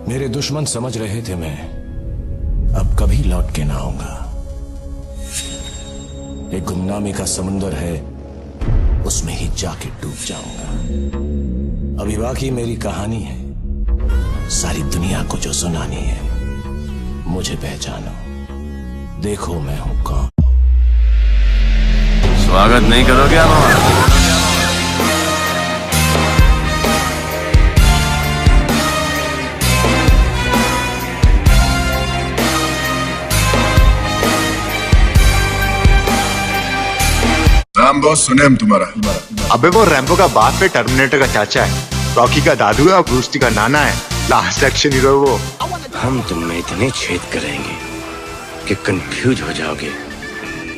मेरे दुश्मन समझ रहे थे मैं अब कभी लौट के ना आऊंगा। एक गुमनामी का समुंदर है, उसमें ही जाके डूब जाऊंगा। अभी बाकी मेरी कहानी है, सारी दुनिया को जो सुनानी है। मुझे पहचानो, देखो मैं हूं कौन। स्वागत नहीं करोगे आप? रैम्बो सुने हम तुम्हारा। अबे वो रैम्बो का बाप है, टर्मिनेटर का चाचा है, रॉकी का दादू है और ब्रूस ली का नाना है। लास्ट एक्शन हीरो वो। हम तुम में इतने छेद करेंगे कि कंफ्यूज हो जाओगे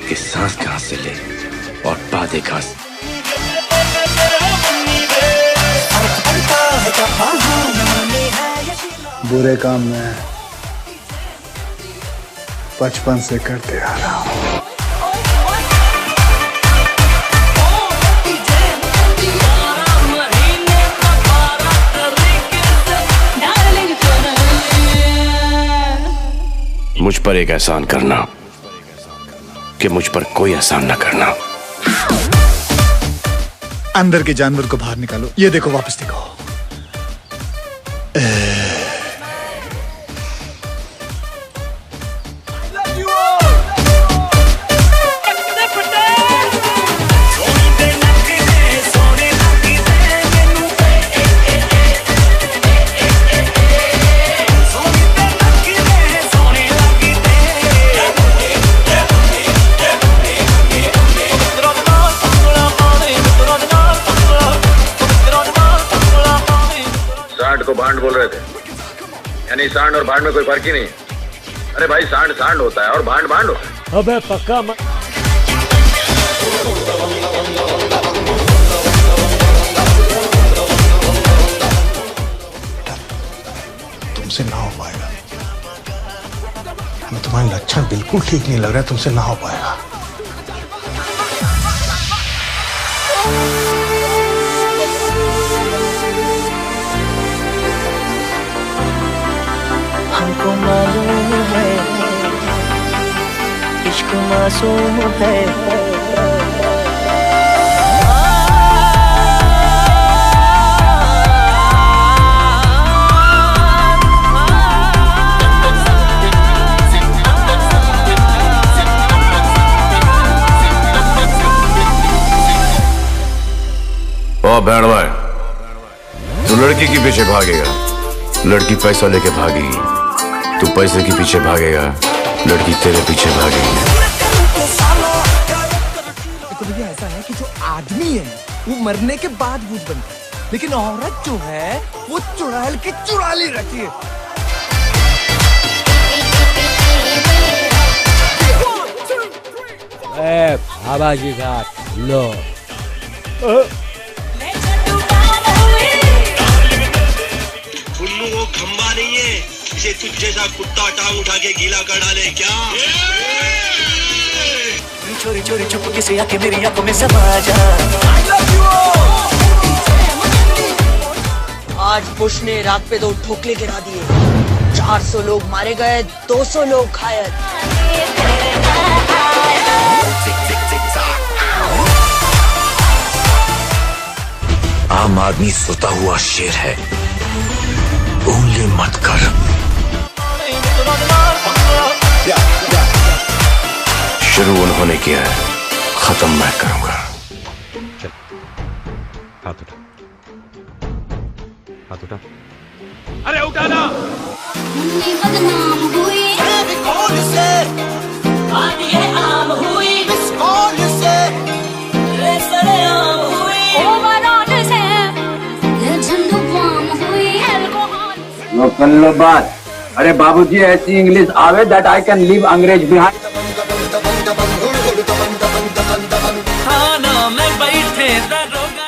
कि सांस कहां से ले और बातें कहां से। बुरे काम मैं बचपन से करते आ रहा हूँ। मुझ पर एक एहसान करना कि मुझ पर कोई एहसान न करना। अंदर के जानवर को बाहर निकालो। ये देखो, वापस देखो। सांड को भांड बोल रहे थे, यानी सांड और भांड में कोई फर्क ही नहीं है। अरे भाई, सांड सांड होता है और भांड भांड होता है। अबे पक्का तुमसे ना हो पाएगा। हमें तुम्हारे लक्षण बिल्कुल ठीक नहीं लग रहा है। तुमसे ना हो पाएगा। हमको मालूम है इश्क मासूम है। ओ बैंड भाई, तू लड़की के पीछे भागेगा, लड़की पैसा लेके भागेगी। तू पैसे के पीछे भागेगा, लड़की तेरे पीछे भागेगी। देखो भैया, ऐसा है कि जो आदमी है वो मरने के बाद भूत बनता है, लेकिन औरत जो है वो चुड़ैल की चुड़ैली रहती है। बाबा जी घाट लो। उल्लू वो खंबा नहीं है, इसे तुझ जैसा कुत्ता टांग उठा के गीला कर डाले क्या? चोरी चोरी चुपके से आके मेरी आंखों में समा जा। आज बुश ने इराक पे 2 ठोकले गिरा दिए, 400 लोग मारे गए, 200 लोग घायल। आम आदमी सोता हुआ शेर है, उंगली मत कर। शुरू उन्होंने किया है, खत्म मैं करूंगा। हाथ उठा, हाथ उठा। अरे उठाना। बदनाम हुई कौन से आदि है आम हुई कौन से सरेआम हुई ओवरऑल से ये झंडू बम हुई अल्कोहल। कर लो बात। अरे बाबूजी, ऐसी इंग्लिश आवे दैट आई कैन लीव अंग्रेज बिहाइंड। थाना में बैठे दरोगा।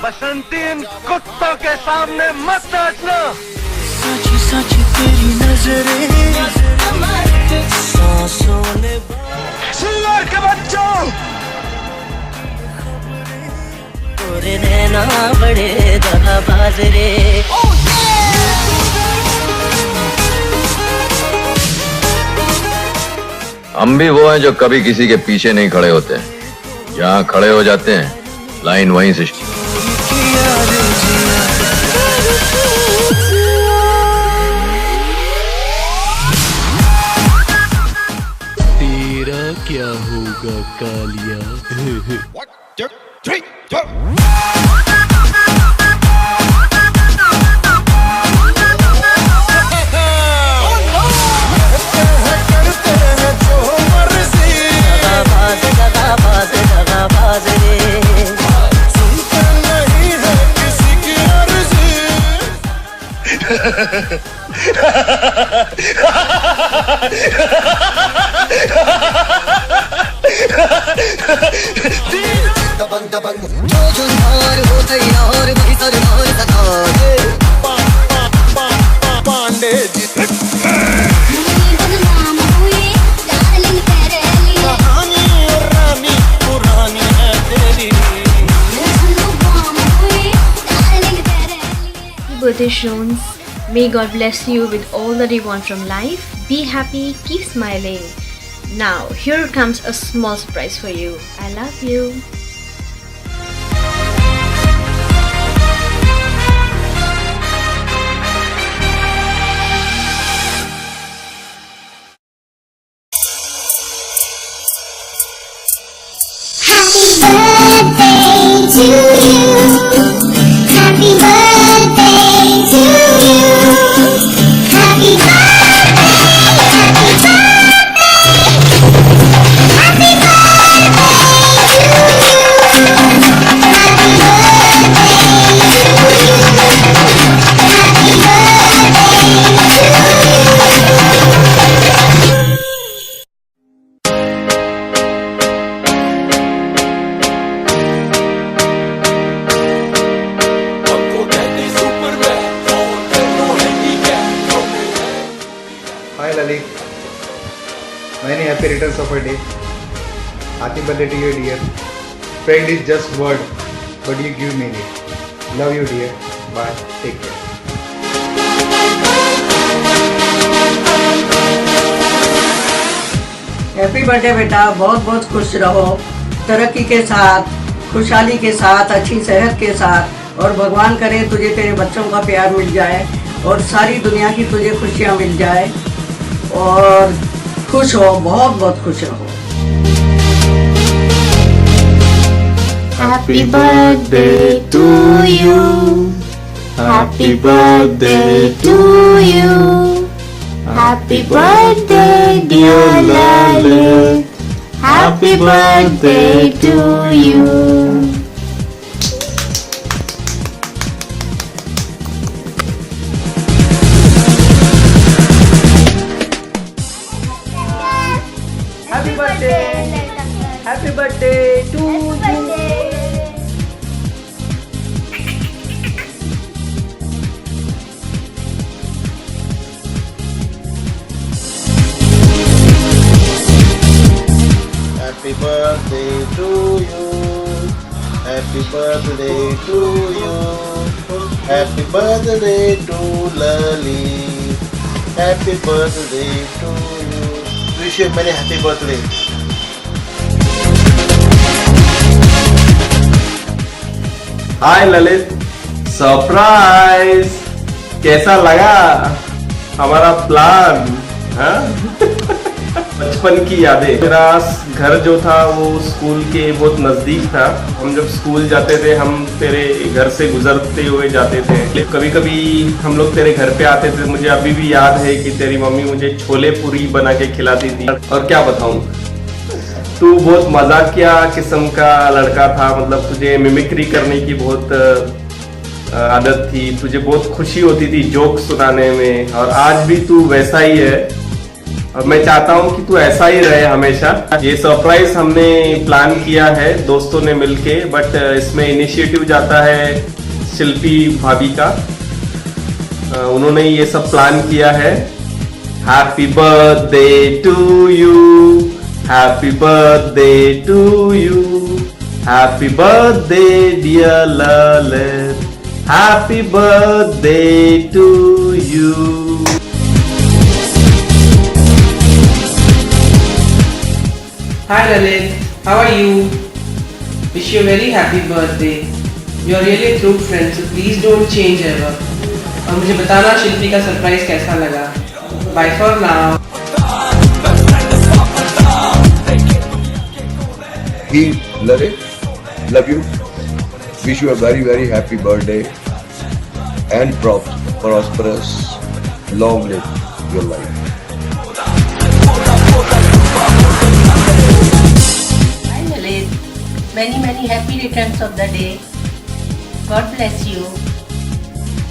बसंती, इन कुत्तों के सामने मत नाचना। सची सची तेरी नजरें सांसों ने सुअर के बच्चों, तोरे नैना बड़े दगाबाज रे। हम भी वो हैं जो कभी किसी के पीछे नहीं खड़े होते हैं, जहाँ खड़े हो जाते हैं लाइन वहीं से। तेरा क्या होगा कालिया? दबंग दबंग जो नार हो तैयार वही सरदार सतार पांडे जी बदनाम हुए डार्लिंग तेरे लिए कहानी और रानी पुरानी है तेरी birthday Shones. May God bless you with all that you want from life. Be happy, keep smiling. Now, here comes a small surprise for you. I love you. Happy birthday to you. Happy birthday, happy birthday Many happy returns of a day. Happy birthday to you, dear. Friend is just word, but you give meaning. Love you, dear. Bye. Take care. Happy birthday बेटा, बहुत बहुत खुश रहो, तरक्की के साथ, खुशहाली के साथ, अच्छी सेहत के साथ, और भगवान करे तुझे तेरे बच्चों का प्यार मिल जाए और सारी दुनिया की तुझे खुशियाँ मिल जाए और खुश हो, बहुत बहुत खुश रहो। Happy birthday to you. Happy birthday to you. Happy birthday dear Lalit. Happy birthday to you. Happy birthday. Happy birthday to you. Happy birthday to you. Happy birthday to you. Happy birthday to Lali. Happy birthday to you. Wish you many happy birthdays. Hi Lalit, surprise! कैसा लगा हमारा plan? बचपन की यादें। मेरा घर जो था वो स्कूल के बहुत नजदीक था। हम जब स्कूल जाते थे हम तेरे घर से गुजरते हुए जाते थे। कभी कभी हम लोग तेरे घर पे आते थे। मुझे अभी भी याद है कि तेरी मम्मी मुझे छोले पूरी बना के खिलाती थी। और क्या बताऊं, तू बहुत मजाकिया किस्म का लड़का था। मतलब तुझे मिमिक्री करने की बहुत आदत थी। तुझे बहुत खुशी होती थी जोक सुनाने में, और आज भी तू वैसा ही है। और मैं चाहता हूं कि तू ऐसा ही रहे हमेशा। ये सरप्राइज हमने प्लान किया है दोस्तों ने मिलके, बट इसमें इनिशिएटिव जाता है शिल्पी भाभी का। उन्होंने ये सब प्लान किया है। Happy birthday to you, happy birthday to you, happy birthday dear Lalit, happy birthday to you. Hi Lalit, how are you? Wish you a very happy birthday. You are really a true friend, so please don't change ever. और मुझे बताना शिल्पी का surprise कैसा लगा. Bye for now. He, Lalit, love you. Wish you a very, very happy birthday and prosperous, long live your life. Hi Lalit, many happy returns of the day. God bless you.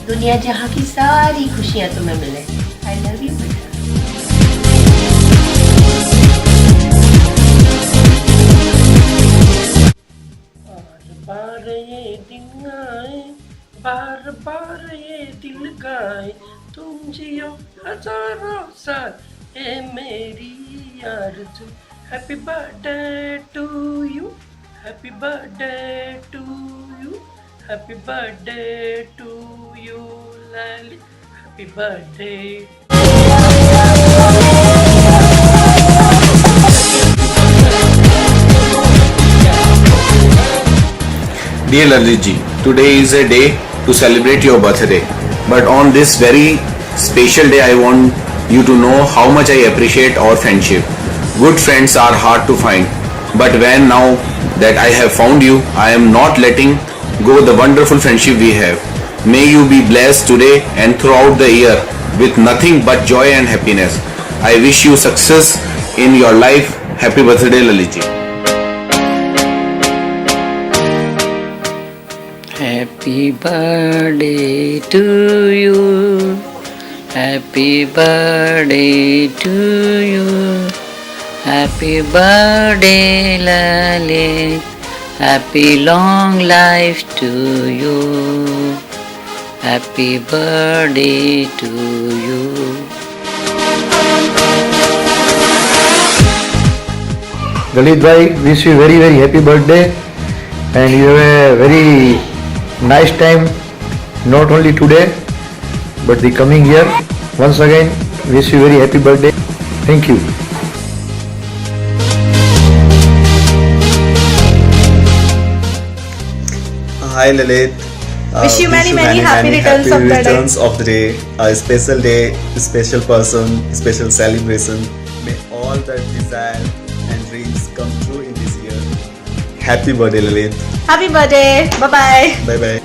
दुनिया जहाँ की सारी खुशियाँ तुम्हें मिले. I love you बेटा. बार ये दिन आए, बार बार ये दिल गाए, तुम जियो हजारों साल, ए मेरी आरज़ू. Happy birthday to you, happy birthday to you, happy birthday to you, Lali. Happy birthday. Dear Lalit ji, today is a day to celebrate your birthday. But on this very special day, I want you to know how much I appreciate our friendship. Good friends are hard to find. But when now that I have found you, I am not letting go the wonderful friendship we have. May you be blessed today and throughout the year with nothing but joy and happiness. I wish you success in your life. Happy birthday, Lalit ji. Happy birthday to you. Happy birthday to you. Happy birthday, Lalit. Happy long life to you. Happy birthday to you. Lalit bhai, wish you very happy birthday, and you have a very nice time, not only today but the coming year. Once again, wish you very happy birthday. Thank you. Hi Lalit. Wish you many happy returns of the day. A special day, a special person, a special celebration. May all the desire and dreams come true in this year. Happy birthday, Lalit. Happy birthday. Bye bye. Bye bye.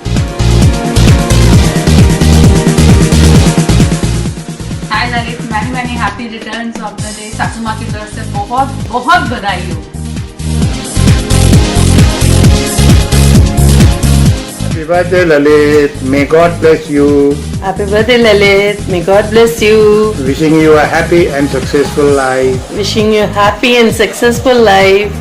Hi Lalit, many happy returns of the day. सासू माँ की तरफ से बहुत बधाई हो. Happy birthday, Lalit. May God bless you. Happy birthday Lalit. May God bless you. Wishing you a happy and successful life. Wishing you a happy and successful life.